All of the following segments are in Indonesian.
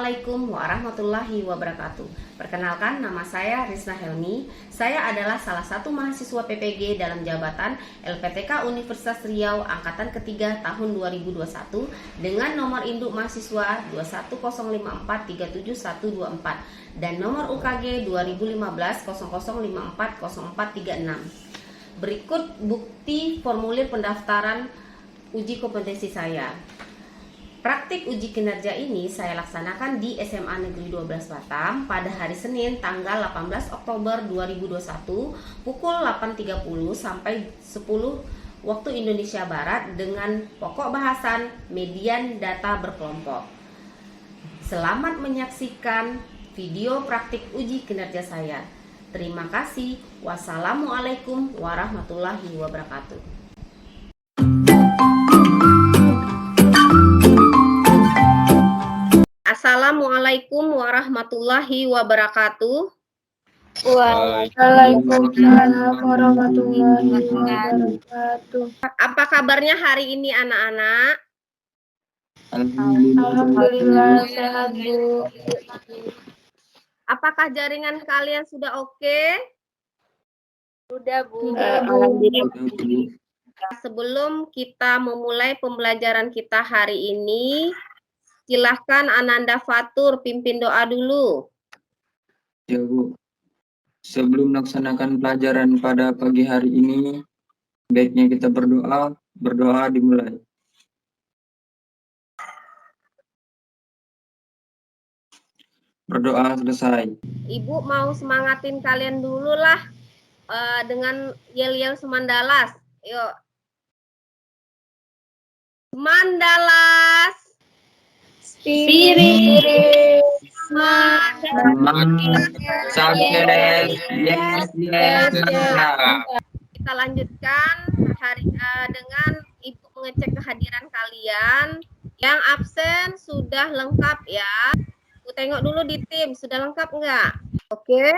Assalamualaikum warahmatullahi wabarakatuh. Perkenalkan, nama saya Rizna Helmi. Saya adalah salah satu mahasiswa PPG dalam jabatan LPTK Universitas Riau Angkatan ketiga tahun 2021 dengan nomor induk mahasiswa 21054374124 dan nomor UKG 201500540436. Berikut bukti formulir pendaftaran uji kompetensi saya. Praktik uji kinerja ini saya laksanakan di SMA Negeri 12 Batam pada hari Senin tanggal 18 Oktober 2021 pukul 8.30 sampai 10 waktu Indonesia Barat dengan pokok bahasan median data berkelompok. Selamat menyaksikan video praktik uji kinerja saya. Terima kasih. Wassalamualaikum warahmatullahi wabarakatuh. Assalamualaikum warahmatullahi wabarakatuh. Waalaikumsalam warahmatullahi wabarakatuh. Apa kabarnya hari ini anak-anak? Alhamdulillah sehat, Bu. Apakah jaringan kalian sudah oke? Sudah, Bu. Sebelum kita memulai pembelajaran kita hari ini, silahkan Ananda Fatur pimpin doa dulu. Ya, Bu. Sebelum melaksanakan pelajaran pada pagi hari ini, baiknya kita berdoa. Berdoa dimulai. Berdoa selesai. Ibu mau semangatin kalian dulu lah dengan yel-yel Semandalas. Yuk. Semandalas. Spirit. Kita lanjutkan dengan Ibu mengecek kehadiran kalian. Yang absen sudah lengkap ya. Ibu tengok dulu di tim, sudah lengkap enggak? Oke.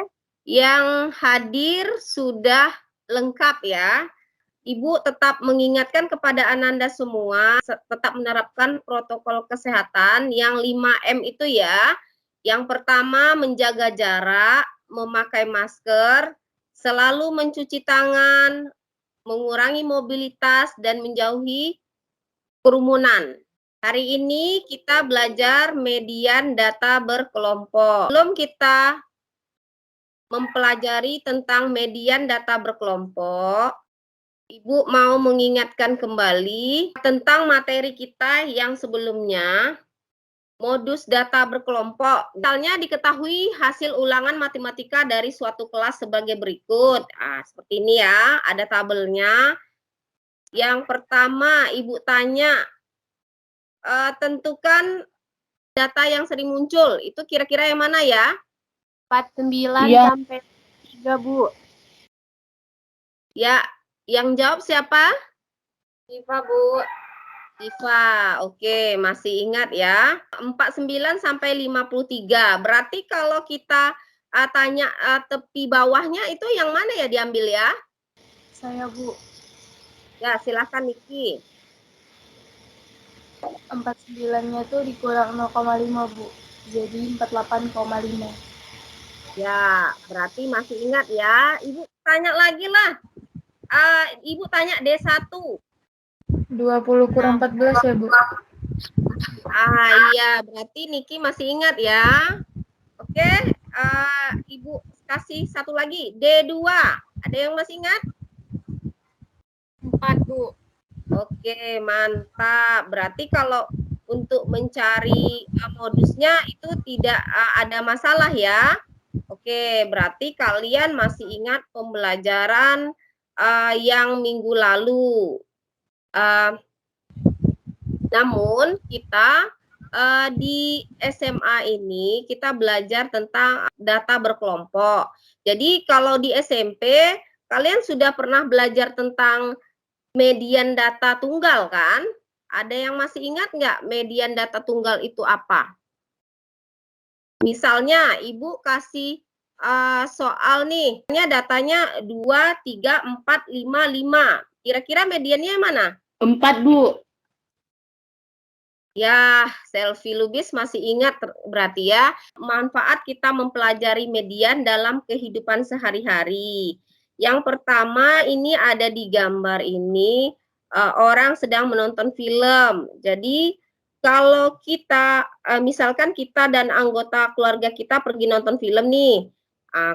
Yang hadir sudah lengkap ya. Ibu tetap mengingatkan kepada Ananda semua, tetap menerapkan protokol kesehatan yang 5M itu ya. Yang pertama, menjaga jarak, memakai masker, selalu mencuci tangan, mengurangi mobilitas, dan menjauhi kerumunan. Hari ini kita belajar median data berkelompok. Sebelum kita mempelajari tentang median data berkelompok, Ibu mau mengingatkan kembali tentang materi kita yang sebelumnya, modus data berkelompok. Misalnya diketahui hasil ulangan matematika dari suatu kelas sebagai berikut. Seperti ini ya, ada tabelnya. Yang pertama, Ibu tanya, tentukan data yang sering muncul. Itu kira-kira yang mana ya? 49 ya. sampai 3, Bu. Ya. Yang jawab siapa? Siva, Bu. Siva, oke, masih ingat ya. 49 sampai 53. Berarti kalau kita tanya tepi bawahnya itu yang mana ya diambil ya? Saya, Bu. Ya, silahkan Niki. 49-nya tuh dikurang 0,5, Bu. Jadi 48,5. Ya, berarti masih ingat ya. Ibu tanya lagi lah. Ibu tanya D1. 20 kurang 14 ya, Bu. Iya, berarti Niki masih ingat ya. Oke, Ibu kasih satu lagi, D2. Ada yang masih ingat? 4, Bu. Oke, mantap. Berarti kalau untuk mencari modusnya itu tidak ada masalah ya. Oke, berarti kalian masih ingat pembelajaran yang minggu lalu. Namun kita di SMA ini kita belajar tentang data berkelompok. Jadi kalau di SMP kalian sudah pernah belajar tentang median data tunggal kan? Ada yang masih ingat nggak median data tunggal itu apa? Misalnya Ibu kasih soal nih, datanya 2, 3, 4, 5, 5. Kira-kira mediannya mana? 4, Bu. Ya, Selvi Lubis masih ingat berarti ya, manfaat kita mempelajari median dalam kehidupan sehari-hari. Yang pertama ini ada di gambar ini, orang sedang menonton film. Jadi kalau kita, misalkan kita dan anggota keluarga kita pergi nonton film nih,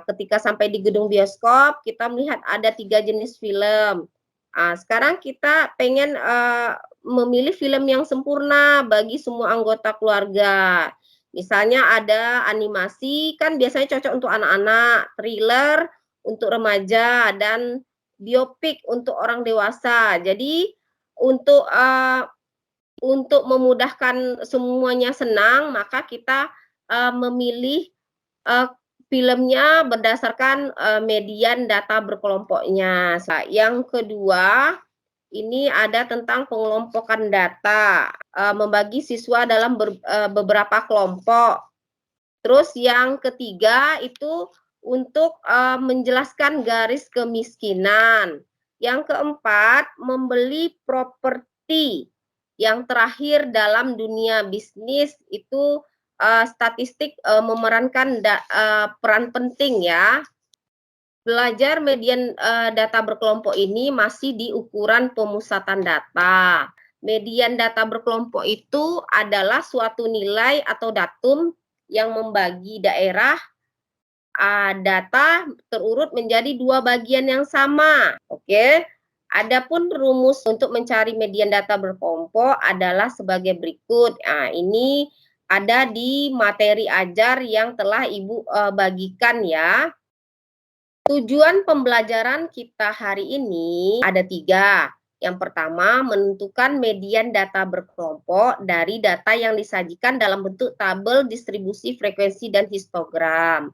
ketika sampai di gedung bioskop, kita melihat ada 3 jenis film. Sekarang kita pengen memilih film yang sempurna bagi semua anggota keluarga. Misalnya ada animasi, kan biasanya cocok untuk anak-anak, thriller untuk remaja, dan biopik untuk orang dewasa. Jadi untuk memudahkan semuanya senang, maka kita memilih filmnya berdasarkan median data berkelompoknya. Yang kedua, ini ada tentang pengelompokan data, membagi siswa dalam beberapa kelompok. Terus yang ketiga itu untuk menjelaskan garis kemiskinan. Yang keempat, membeli properti. Yang terakhir dalam dunia bisnis itu statistik memerankan peran penting ya. Belajar median data berkelompok ini masih di ukuran pemusatan data. Median data berkelompok itu adalah suatu nilai atau datum yang membagi daerah data terurut menjadi 2 bagian yang sama. Oke. Adapun rumus untuk mencari median data berkelompok adalah sebagai berikut. Ini ada di materi ajar yang telah Ibu bagikan ya. Tujuan pembelajaran kita hari ini ada 3. Yang pertama, menentukan median data berkelompok dari data yang disajikan dalam bentuk tabel distribusi frekuensi dan histogram.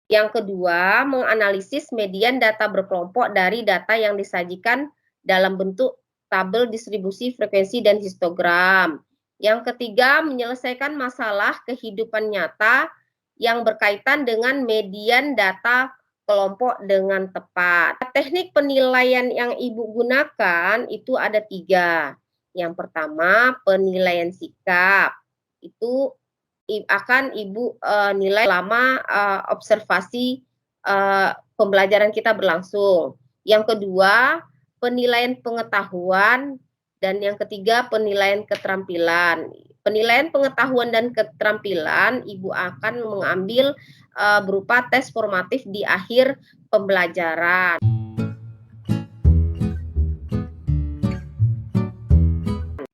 Yang kedua, menganalisis median data berkelompok dari data yang disajikan dalam bentuk tabel distribusi frekuensi dan histogram. Yang ketiga, menyelesaikan masalah kehidupan nyata yang berkaitan dengan median data kelompok dengan tepat. Teknik penilaian yang Ibu gunakan itu ada 3. Yang pertama, penilaian sikap. Itu akan Ibu nilai selama observasi pembelajaran kita berlangsung. Yang kedua, penilaian pengetahuan, dan yang ketiga, penilaian keterampilan. Penilaian pengetahuan dan keterampilan Ibu akan mengambil berupa tes formatif di akhir pembelajaran.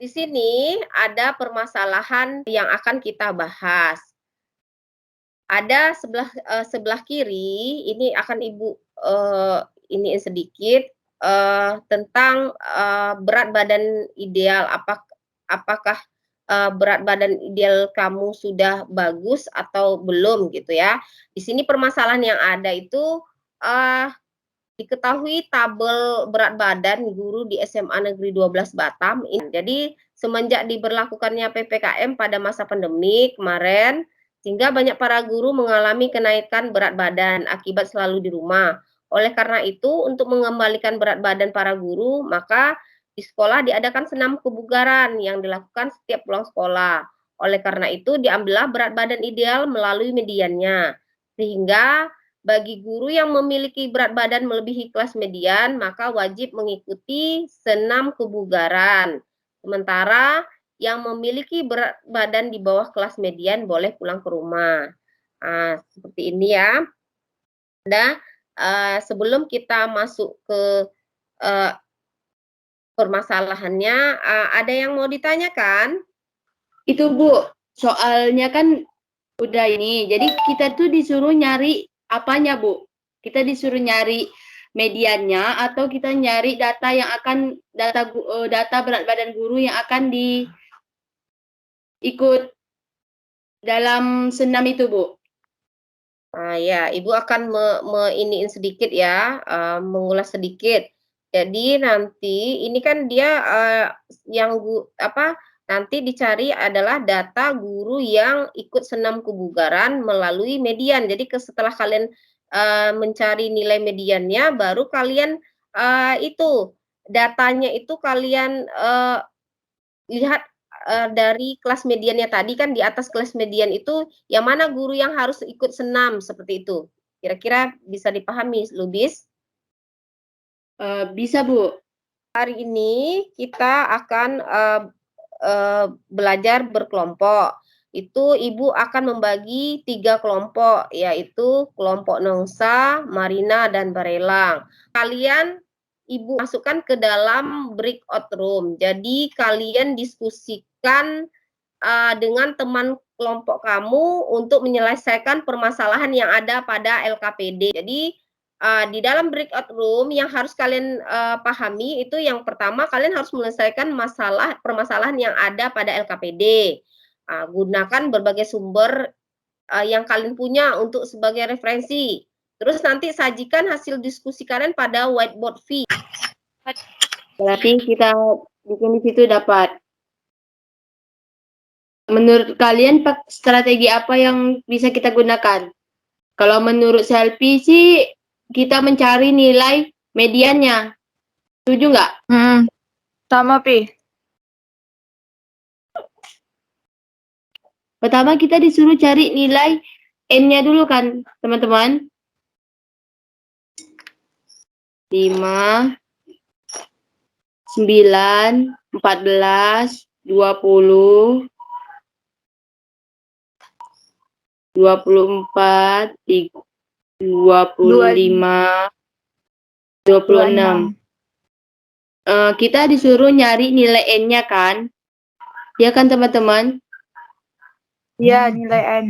Di sini ada permasalahan yang akan kita bahas. Ada sebelah kiri, ini akan Ibu iniin sedikit tentang berat badan ideal. Apakah berat badan ideal kamu sudah bagus atau belum gitu ya. Di sini permasalahan yang ada itu diketahui tabel berat badan guru di SMA Negeri 12 Batam. Jadi semenjak diberlakukannya PPKM pada masa pandemi kemarin, sehingga banyak para guru mengalami kenaikan berat badan akibat selalu di rumah. Oleh karena itu, untuk mengembalikan berat badan para guru, maka di sekolah diadakan senam kebugaran yang dilakukan setiap pulang sekolah. Oleh karena itu, diambillah berat badan ideal melalui mediannya. Sehingga bagi guru yang memiliki berat badan melebihi kelas median, maka wajib mengikuti senam kebugaran. Sementara yang memiliki berat badan di bawah kelas median boleh pulang ke rumah. Seperti ini ya. Sebelum kita masuk ke permasalahannya, ada yang mau ditanyakan? Itu Bu, soalnya kan udah ini, jadi kita tuh disuruh nyari apanya Bu? Kita disuruh nyari mediannya atau kita nyari data yang akan data berat badan guru yang akan ikut dalam senam itu Bu? Ya, Ibu akan iniin sedikit ya, mengulas sedikit. Jadi nanti ini kan dia nanti dicari adalah data guru yang ikut senam kebugaran melalui median. Jadi setelah kalian mencari nilai mediannya, baru kalian itu datanya itu kalian lihat dari kelas mediannya tadi kan di atas kelas median itu yang mana guru yang harus ikut senam seperti itu. Kira-kira bisa dipahami, Lubis? Bisa, Bu. Hari ini kita akan belajar berkelompok. Itu Ibu akan membagi 3 kelompok, yaitu kelompok Nongsa, Marina, dan Barelang. Kalian Ibu masukkan ke dalam breakout room. Jadi kalian diskusikan dengan teman kelompok kamu untuk menyelesaikan permasalahan yang ada pada LKPD. Jadi di dalam breakout room yang harus kalian pahami itu yang pertama kalian harus menyelesaikan permasalahan yang ada pada LKPD. Gunakan berbagai sumber yang kalian punya untuk sebagai referensi. Terus nanti sajikan hasil diskusi kalian pada whiteboard V. Berarti kita bikin di situ dapat. Menurut kalian strategi apa yang bisa kita gunakan? Kalau menurut Selfie sih kita mencari nilai mediannya. Setuju nggak? Sama, Pi. Pertama kita disuruh cari nilai N-nya dulu kan, teman-teman. 5, 9, 14, 20, 24, 25, 26. Kita disuruh nyari nilai N-nya kan? Ya kan teman-teman? Iya, nilai N.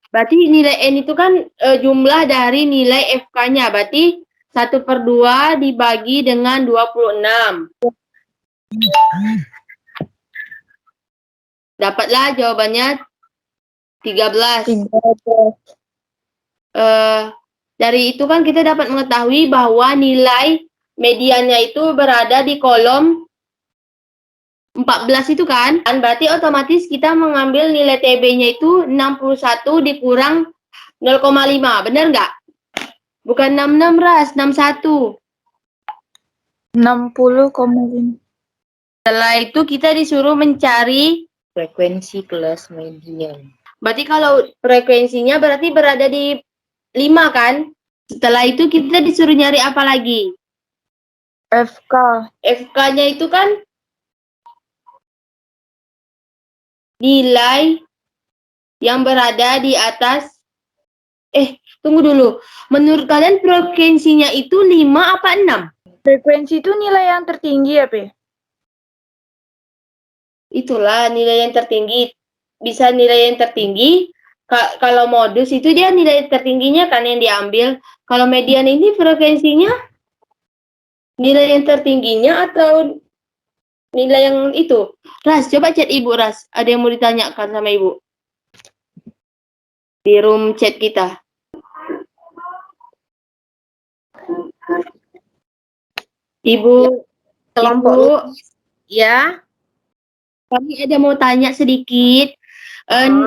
Berarti nilai N itu kan jumlah dari nilai FK-nya. Berarti 1/2 dibagi dengan 26. Dapatlah jawabannya 13. Dari itu kan kita dapat mengetahui bahwa nilai mediannya itu berada di kolom 14 itu kan? Berarti otomatis kita mengambil nilai TB-nya itu 61 dikurang 0,5. Benar nggak? Bukan 66, Ras. 61. 60,5. Setelah itu kita disuruh mencari Frekuensi kelas median. Berarti kalau frekuensinya berarti berada di 5 kan? Setelah itu kita disuruh nyari apa lagi? FK. FK-nya itu kan nilai yang berada di atas. Tunggu dulu. Menurut kalian frekuensinya itu 5 apa 6? Frekuensi itu nilai yang tertinggi ya, Pi? Itulah nilai yang tertinggi. Bisa nilai yang tertinggi. Kalau modus itu dia nilai tertingginya kan yang diambil. Kalau median ini frekuensinya nilai yang tertingginya atau nilai yang itu? Ras, coba chat Ibu Ras. Ada yang mau ditanyakan sama Ibu? Di room chat kita. Ibu, Kelompok ya. kami ada mau tanya sedikit.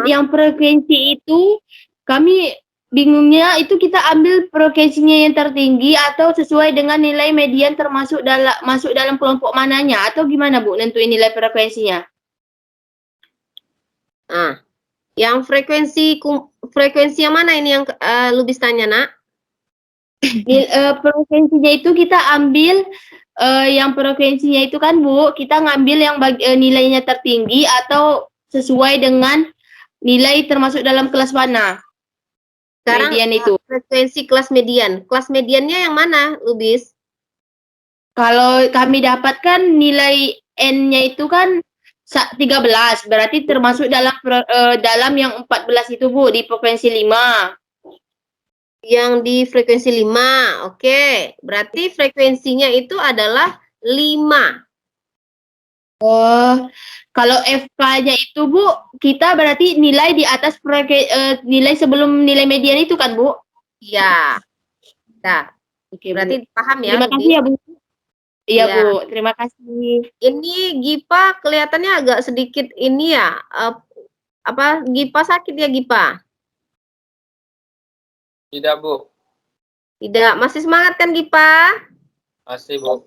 Yang frekuensi itu kami bingungnya itu kita ambil frekuensinya yang tertinggi atau sesuai dengan nilai median termasuk masuk dalam kelompok mananya atau gimana Bu nentuin nilai frekuensinya? Yang frekuensi yang mana ini yang Lubis tanya, Nak? Frekuensinya itu kita ambil yang frekuensinya itu kan Bu, kita ngambil yang nilainya tertinggi atau sesuai dengan nilai termasuk dalam kelas mana? Sekarang Median itu. Frekuensi kelas median. Kelas mediannya yang mana, Lubis? Kalau kami dapatkan nilai N-nya itu kan 13, berarti termasuk dalam yang 14 itu Bu, di frekuensi 5. Yang di frekuensi 5, oke. Berarti frekuensinya itu adalah 5. Kalau FK-nya itu Bu, kita berarti nilai di atas nilai sebelum nilai median itu kan Bu? Iya. Nah, Oke, berarti paham ya? terima kasih ya Bu. Iya Ya. Bu, terima kasih. Ini Gipa kelihatannya agak sedikit ini ya. Gipa sakit ya Gipa? Tidak, Bu. Tidak, masih semangat kan Gipa? Masih, Bu.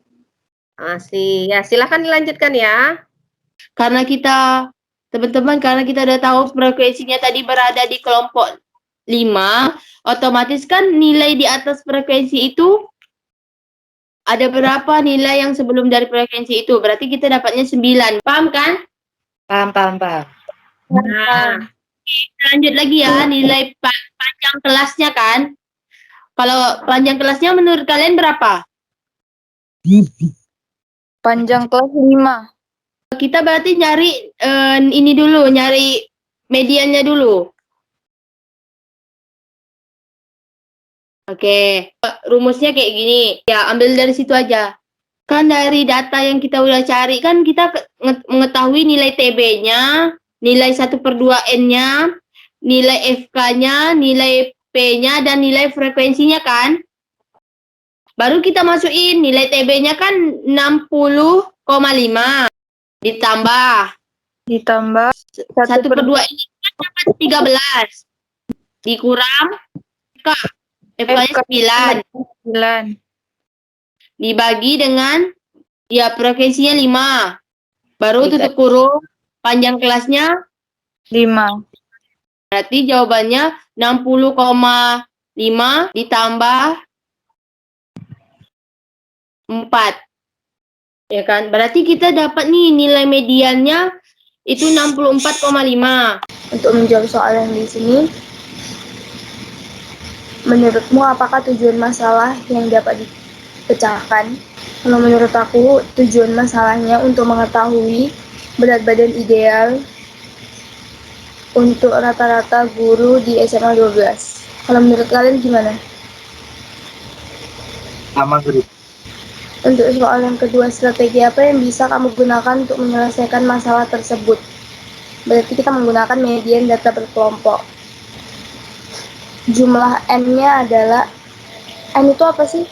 Masih. Ya, silahkan dilanjutkan ya. Karena kita, teman-teman, karena kita udah tahu frekuensinya tadi berada di kelompok 5, otomatis kan nilai di atas frekuensi itu ada berapa nilai yang sebelum dari frekuensi itu. Berarti kita dapatnya 9. Paham kan? Paham. Nah, Lanjut lagi ya, nilai panjang kelasnya kan. Kalau panjang kelasnya menurut kalian berapa? Panjang kelas 5. Kita berarti nyari ini dulu, nyari mediannya dulu. Oke, rumusnya kayak gini. Ya, ambil dari situ aja. Kan dari data yang kita udah cari kan kita mengetahui nilai TB-nya, nilai 1/2N-nya, nilai FK-nya, nilai P-nya, dan nilai frekuensinya kan. Baru kita masukin nilai TB-nya kan 60,5 ditambah Ditambah 1/2N kan dapat 13 dikurang FK-nya 9 dibagi dengan ya frekuensinya 5. Baru tutup kurung panjang kelasnya 5. berarti jawabannya 60,5 ditambah 4. Ya kan? Berarti kita dapat nih nilai mediannya itu 64,5. Untuk menjawab soal yang di sini, menurutmu apakah tujuan masalah yang dapat dipecahkan? Kalau menurut aku, tujuan masalahnya untuk mengetahui berat badan ideal untuk rata-rata guru di SMA 12. Kalau menurut kalian gimana? Sama grup. Untuk soal yang kedua, strategi apa yang bisa kamu gunakan untuk menyelesaikan masalah tersebut? Berarti kita menggunakan median data berkelompok. Jumlah N-nya adalah, N itu apa sih?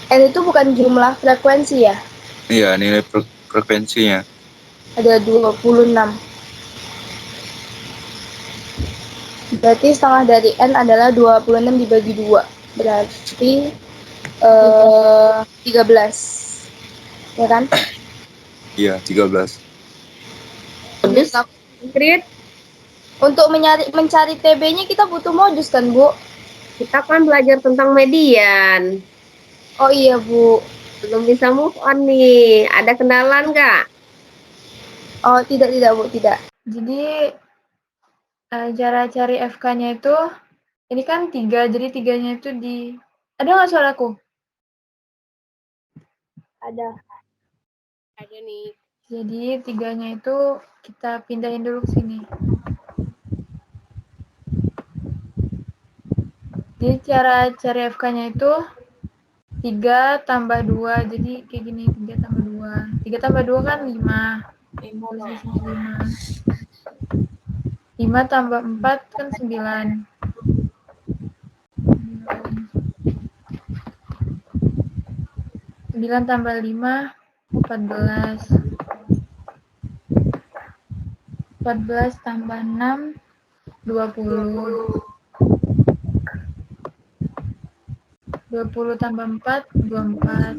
N itu bukan jumlah frekuensi ya? Iya, nilai frekuensinya. Ada 26. Berarti setengah dari N adalah 26 dibagi 2. Berarti 13. Ya kan? Iya, 13. modus konkret Untuk mencari TB-nya kita butuh modus kan, Bu? kita kan belajar tentang median. Oh iya, Bu. Belum bisa move on nih. Ada kendala nggak? Oh, tidak, Bu, tidak. Jadi, cara cari FK-nya itu, ini kan 3, jadi 3-nya itu di... Ada nggak suaraku? Ada. Ada nih. Jadi, 3-nya itu kita pindahin dulu ke sini. Jadi, cara cari FK-nya itu 3 tambah 2, jadi kayak gini, 3 tambah 2. 3 tambah 2 kan 5. Posisinya 5. 5 tambah 4 kan 9. 9 tambah 5, 14. 14 tambah 6, 20. 20 tambah 4, 24.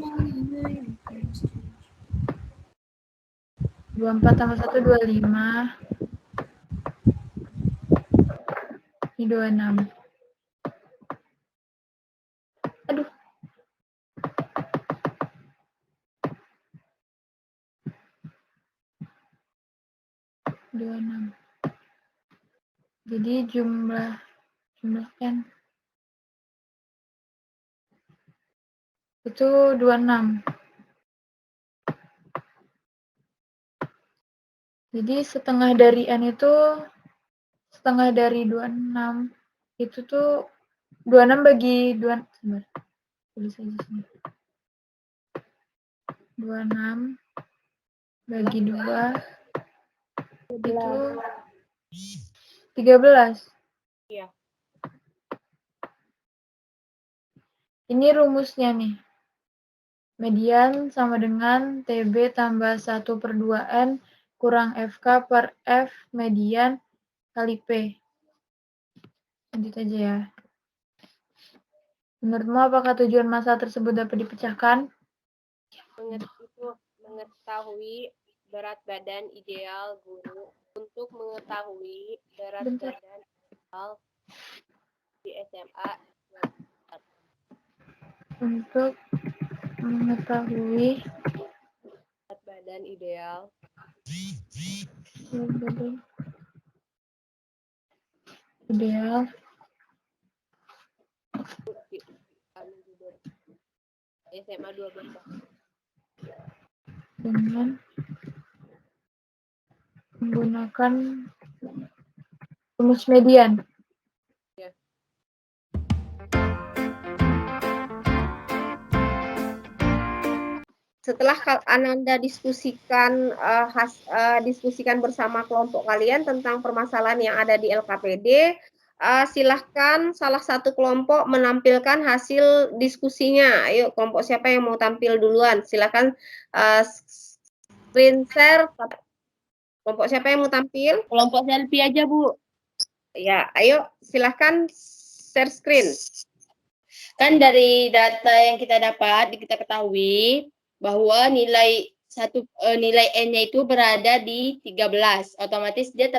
24 tambah 1, 25. Ini 26. Aduh. Jadi jumlah N itu 26. Jadi setengah dari N itu setengah dari 26 itu tuh 26 bagi 2, sebentar, tulis aja sini. 26 bagi 2 itu 13. Iya. Ini rumusnya nih. Median sama dengan TB tambah 1/2N kurang FK per F median kali P. Lanjut aja ya. Menurutmu apakah tujuan masalah tersebut dapat dipecahkan? Mengetahui berat badan ideal guru untuk mengetahui berat Bentar. badan ideal di SMA. Untuk mengetahui Berat badan ideal berat badan ideal SMA 12 tahun. dengan menggunakan rumus median. Setelah Ananda diskusikan diskusikan bersama kelompok kalian tentang permasalahan yang ada di LKPD, silahkan salah satu kelompok menampilkan hasil diskusinya. Ayo, kelompok siapa yang mau tampil duluan? Silahkan screen share. Kelompok siapa yang mau tampil? Kelompok selfie aja, Bu. Ya, ayo silahkan share screen. Kan dari data yang kita dapat, kita ketahui bahwa nilai N-nya itu berada di 13. Otomatis dia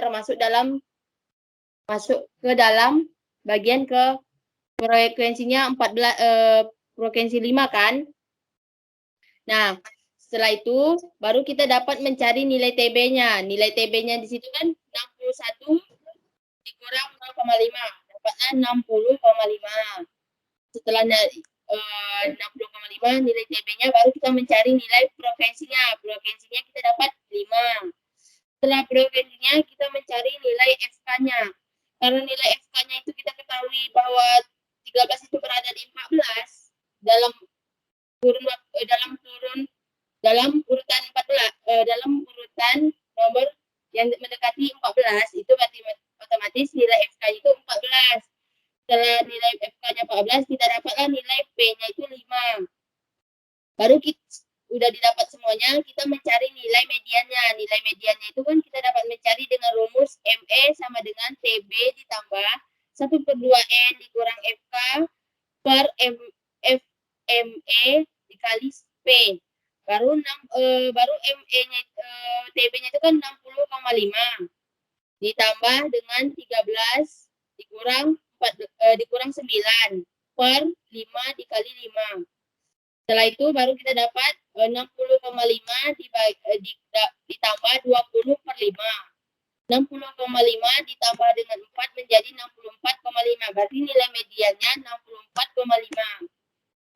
masuk ke dalam bagian ke frekuensinya 14 frekuensi 5 kan. Nah, setelah itu baru kita dapat mencari nilai TB-nya. Nilai TB-nya di situ kan 61 dikurang 0,5. Dapatnya 60,5. Setelah 60,5 nilai TB-nya baru kita mencari nilai frekuensinya. Frekuensinya kita dapat 5. Setelah frekuensinya kita mencari nilai FK-nya. Karena nilai FK-nya itu kita ketahui bahwa 13 itu berada di 14 dalam urutan 14 dalam urutan nomor yang mendekati 14 itu berarti otomatis nilai FK itu 14. Setelah nilai FK-nya 14, kita dapatlah nilai P-nya itu 5. Baru kita udah didapat semuanya, kita mencari nilai mediannya. Nilai mediannya itu kan kita dapat mencari dengan rumus ME sama dengan TB ditambah 1/2N dikurang FK per FME dikali P. Baru ME-nya TB-nya itu kan 60,5 ditambah dengan 13 dikurang 9 per 5 dikali 5. Setelah itu baru kita dapat 60,5 ditambah 20 per 5. 60,5 ditambah dengan 4 menjadi 64,5. Berarti nilai mediannya 64,5.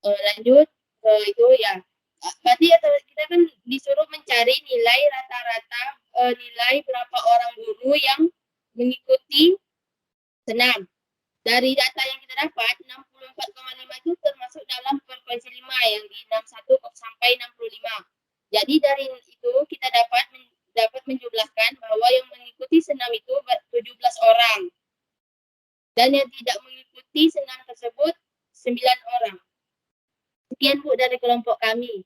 Lanjut ke itu ya. Berarti kita kan disuruh mencari nilai rata-rata nilai berapa orang guru yang mengikuti senam. Dari data yang kita dapat, 64,5 itu termasuk dalam frekuensi 5 yang di 61 sampai 65. Jadi dari itu kita dapat menjumlahkan bahwa yang mengikuti senam itu 17 orang. Dan yang tidak mengikuti senam tersebut 9 orang. Sekian Bu dari kelompok kami.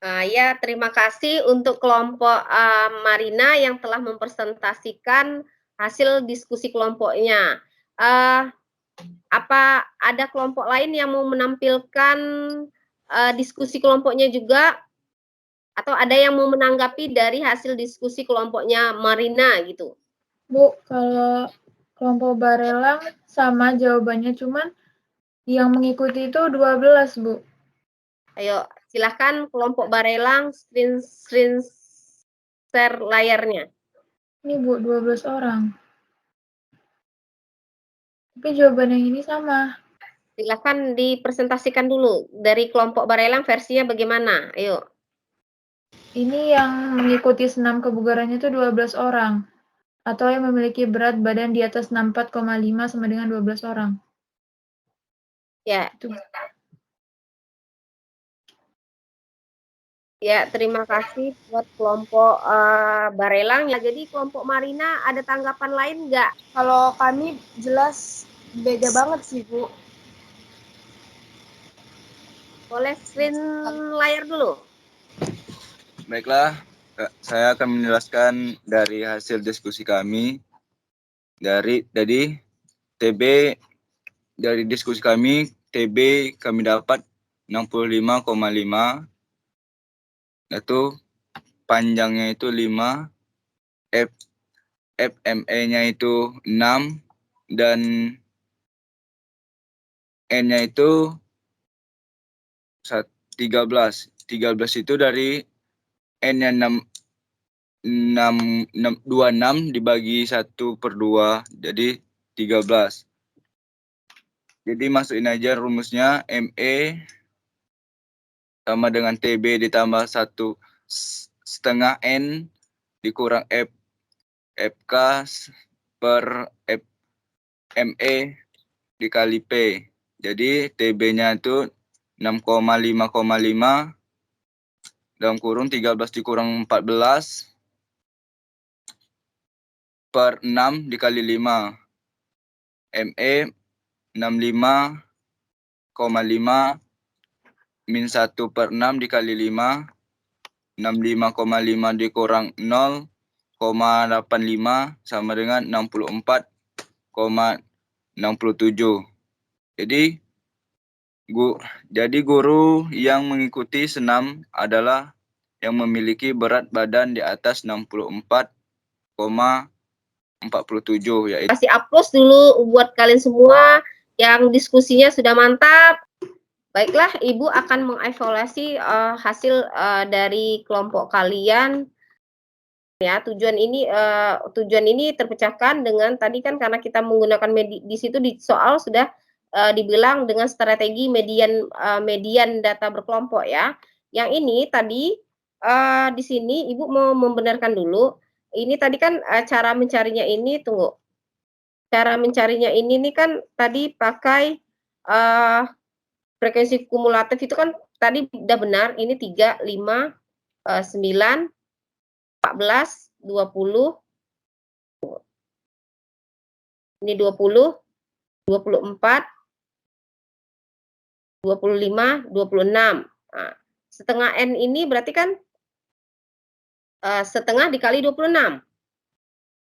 Ya, terima kasih untuk kelompok Marina yang telah mempresentasikan hasil diskusi kelompoknya. Apa ada kelompok lain yang mau menampilkan diskusi kelompoknya juga? Atau ada yang mau menanggapi dari hasil diskusi kelompoknya Marina gitu? Bu, kalau kelompok Barelang sama jawabannya, cuman yang mengikuti itu 12, Bu. Ayo, silahkan kelompok Barelang screen share layarnya. Ini Bu, 12 orang. Tapi jawaban yang ini sama. Silahkan dipresentasikan dulu. Dari kelompok Barelang versinya bagaimana? Ayo. Ini yang mengikuti senam kebugarannya itu 12 orang. Atau yang memiliki berat badan di atas 64,5 sama dengan 12 orang. Ya. Itu. Ya, terima kasih buat kelompok Barelang. Ya, jadi kelompok Marina ada tanggapan lain nggak? Kalau kami jelas beda banget sih, Bu. Boleh screen layar dulu. Baiklah, saya akan menjelaskan dari hasil diskusi kami. Dari TB, dari diskusi kami, TB kami dapat 65,5. Itu panjangnya itu 5, FME-nya itu 6, dan N-nya itu 13. 13 itu dari N-nya 26 dibagi 1/2, jadi 13. Jadi masukin aja rumusnya, ME sama dengan TB ditambah 1/2 N dikurang FK per ME dikali P. Jadi TB-nya itu 6,5,5 dalam kurung 13 dikurang 14 per 6 dikali 5. ME 65,5 min 1/6 dikali 5. 65,5 dikurang 0,85 sama dengan 64,67. Jadi guru yang mengikuti senam adalah yang memiliki berat badan di atas 64,47, yaitu. Kasih applause dulu buat kalian semua yang diskusinya sudah mantap. Baiklah, Ibu akan mengevaluasi hasil dari kelompok kalian. Ya, tujuan ini terpecahkan dengan tadi kan karena kita menggunakan di situ di soal sudah dibilang dengan strategi median data berkelompok ya. Yang ini tadi di sini Ibu mau membenarkan dulu. Ini tadi kan cara mencarinya ini, tunggu. Cara mencarinya ini nih kan tadi pakai frekuensi kumulatif itu kan tadi udah benar, ini 3, 5, 9, 14, 20, ini 20, 24, 25, 26. Nah, setengah N ini berarti kan setengah dikali 26.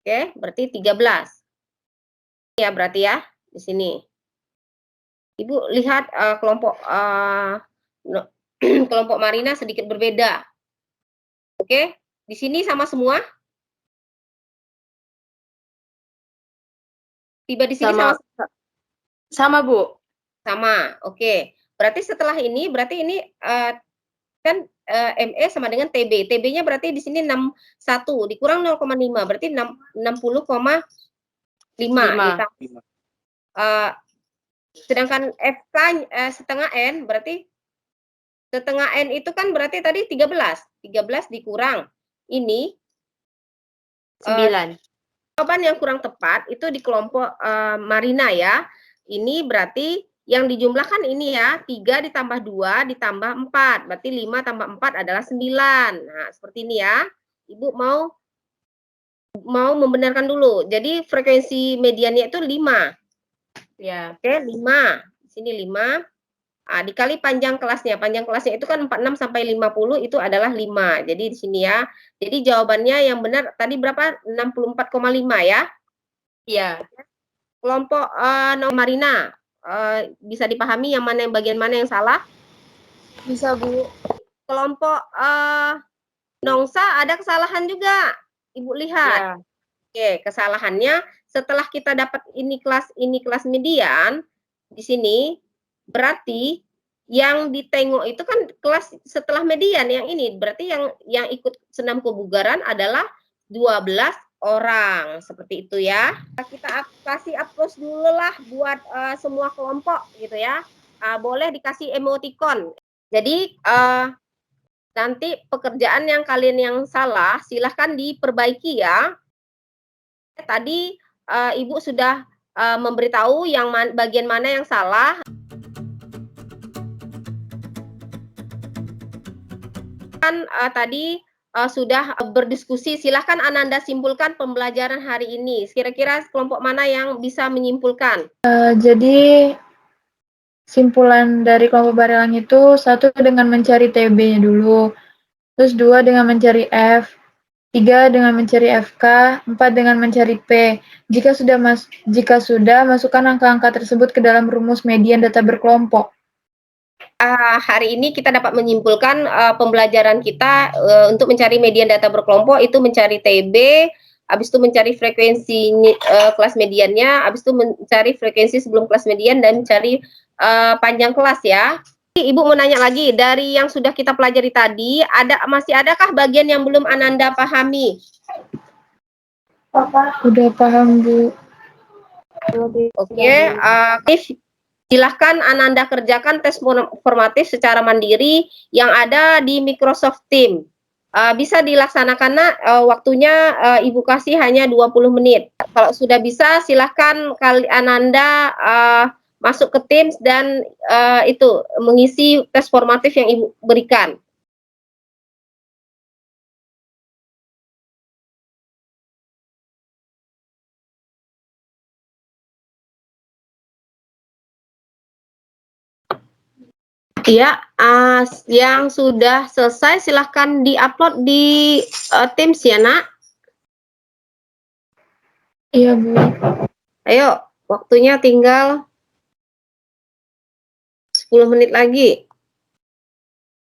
Oke, berarti 13. Ya, berarti ya di sini. Ibu lihat kelompok kelompok Marina sedikit berbeda. Oke, di sini sama semua. Tiba di sini Sama, Bu. sama. Oke. Berarti setelah ini berarti ini kan ME sama dengan TB. TB-nya berarti di sini 61 dikurang 0,5 berarti 60,5. Sedangkan FK setengah N berarti setengah N itu kan berarti tadi 13. 13 dikurang ini 9. Jawaban yang kurang tepat itu di kelompok Marina ya. Ini berarti yang dijumlahkan ini ya, 3 ditambah 2 ditambah 4. Berarti 5 tambah 4 adalah 9. Nah, seperti ini ya. Ibu mau membenarkan dulu. Jadi frekuensi mediannya itu 5. Ya. Oke, 5. Di sini 5. Nah, dikali panjang kelasnya. Panjang kelasnya itu kan 46 sampai 50 itu adalah 5. Jadi di sini ya. Jadi jawabannya yang benar tadi berapa? 64,5 ya. Iya. Kelompok Marina bisa dipahami yang mana yang bagian mana yang salah? Bisa, Bu. Kelompok Nongsa ada kesalahan juga. Ibu lihat. Ya. Oke, kesalahannya setelah kita dapat ini kelas median di sini berarti yang ditengok itu kan kelas setelah median yang ini berarti yang ikut senam kebugaran adalah 12 orang seperti itu ya. Kita kasih applause dulu lah buat semua kelompok gitu ya. Boleh dikasih emoticon. Jadi nanti pekerjaan yang kalian yang salah silahkan diperbaiki ya. Tadi Ibu sudah memberitahu yang bagian mana yang salah. Kan tadi sudah berdiskusi. Silahkan Ananda simpulkan pembelajaran hari ini. Kira-kira kelompok mana yang bisa menyimpulkan? Jadi simpulan dari kelompok Barelang itu 1 dengan mencari TB-nya dulu, terus 2 dengan mencari F, 3 dengan mencari FK, 4 dengan mencari P. Jika sudah, masukkan angka-angka tersebut ke dalam rumus median data berkelompok. hari ini kita dapat menyimpulkan pembelajaran kita untuk mencari median data berkelompok itu mencari TB, habis itu mencari frekuensi kelas mediannya, habis itu mencari frekuensi sebelum kelas median dan mencari panjang kelas ya. Ibu mau nanya lagi, dari yang sudah kita pelajari tadi, masih adakah bagian yang belum Ananda pahami? Udah paham, Bu. Oke, silahkan Ananda kerjakan tes formatif secara mandiri yang ada di Microsoft Teams. Bisa dilaksanakan, waktunya Ibu kasih hanya 20 menit. Kalau sudah bisa, silahkan Ananda masuk ke Teams dan itu mengisi tes formatif yang Ibu berikan. Iya, yang sudah selesai silahkan di-upload di Teams ya, Nak. Iya, Bu. Ayo, waktunya tinggal 10 menit lagi.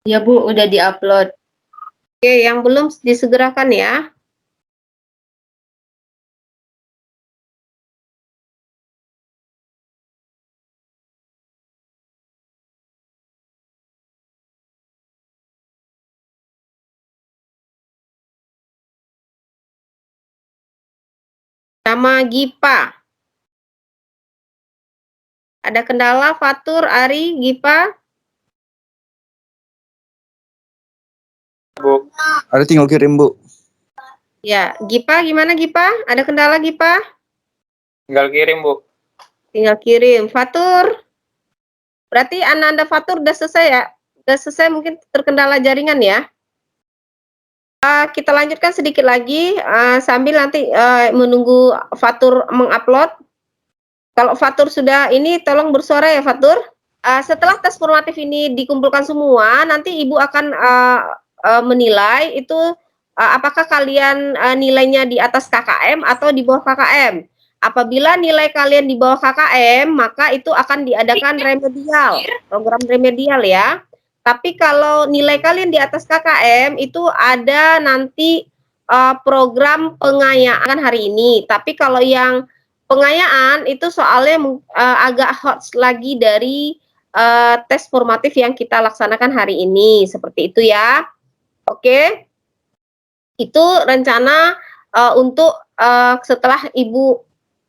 Ya Bu, udah di-upload. Oke, yang belum disegerakan ya. Sama Gipa. Ada kendala, Fatur, Ari, Gipa? Bu, ada tinggal kirim, Bu. Ya, Gipa gimana Gipa? Ada kendala Gipa? Tinggal kirim, Bu. Tinggal kirim. Fatur? Berarti Ananda Fatur udah selesai ya? Udah selesai, mungkin terkendala jaringan ya? Kita lanjutkan sedikit lagi sambil nanti menunggu Fatur mengupload. Kalau Fatur sudah ini, tolong bersuara ya Fatur. Setelah tes formatif ini dikumpulkan semua, nanti Ibu akan menilai itu apakah kalian nilainya di atas KKM atau di bawah KKM. Apabila nilai kalian di bawah KKM, maka itu akan diadakan remedial, program remedial ya. Tapi kalau nilai kalian di atas KKM, itu ada nanti program pengayaan hari ini. Tapi kalau yang pengayaan itu soalnya agak hot lagi dari tes formatif yang kita laksanakan hari ini. Seperti itu ya. Oke. Itu rencana untuk setelah Ibu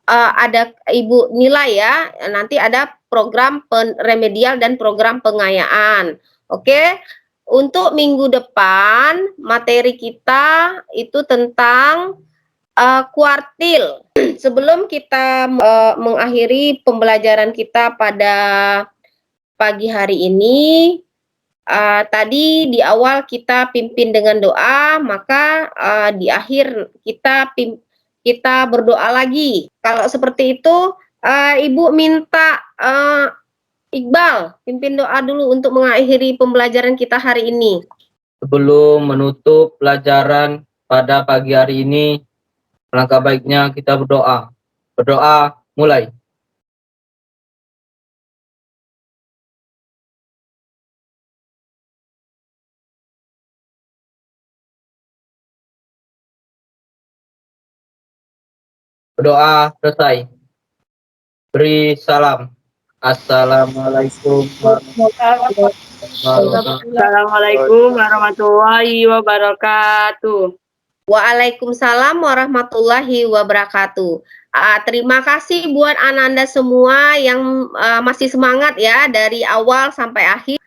ada Ibu nilai ya, nanti ada program remedial dan program pengayaan. Oke. Untuk minggu depan materi kita itu tentang kuartil. Sebelum kita mengakhiri pembelajaran kita pada pagi hari ini, tadi di awal kita pimpin dengan doa, maka di akhir kita berdoa lagi. Kalau seperti itu, Ibu minta Iqbal pimpin doa dulu untuk mengakhiri pembelajaran kita hari ini. Sebelum menutup pelajaran pada pagi hari ini, langkah baiknya kita berdoa. Berdoa, mulai. Berdoa selesai. Beri salam. Assalamualaikum warahmatullahi wabarakatuh. Waalaikumsalam warahmatullahi wabarakatuh. Terima kasih buat Ananda semua yang masih semangat ya dari awal sampai akhir.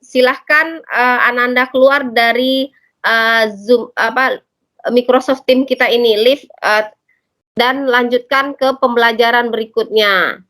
Silahkan Ananda keluar dari Zoom Microsoft Teams kita ini, live dan lanjutkan ke pembelajaran berikutnya.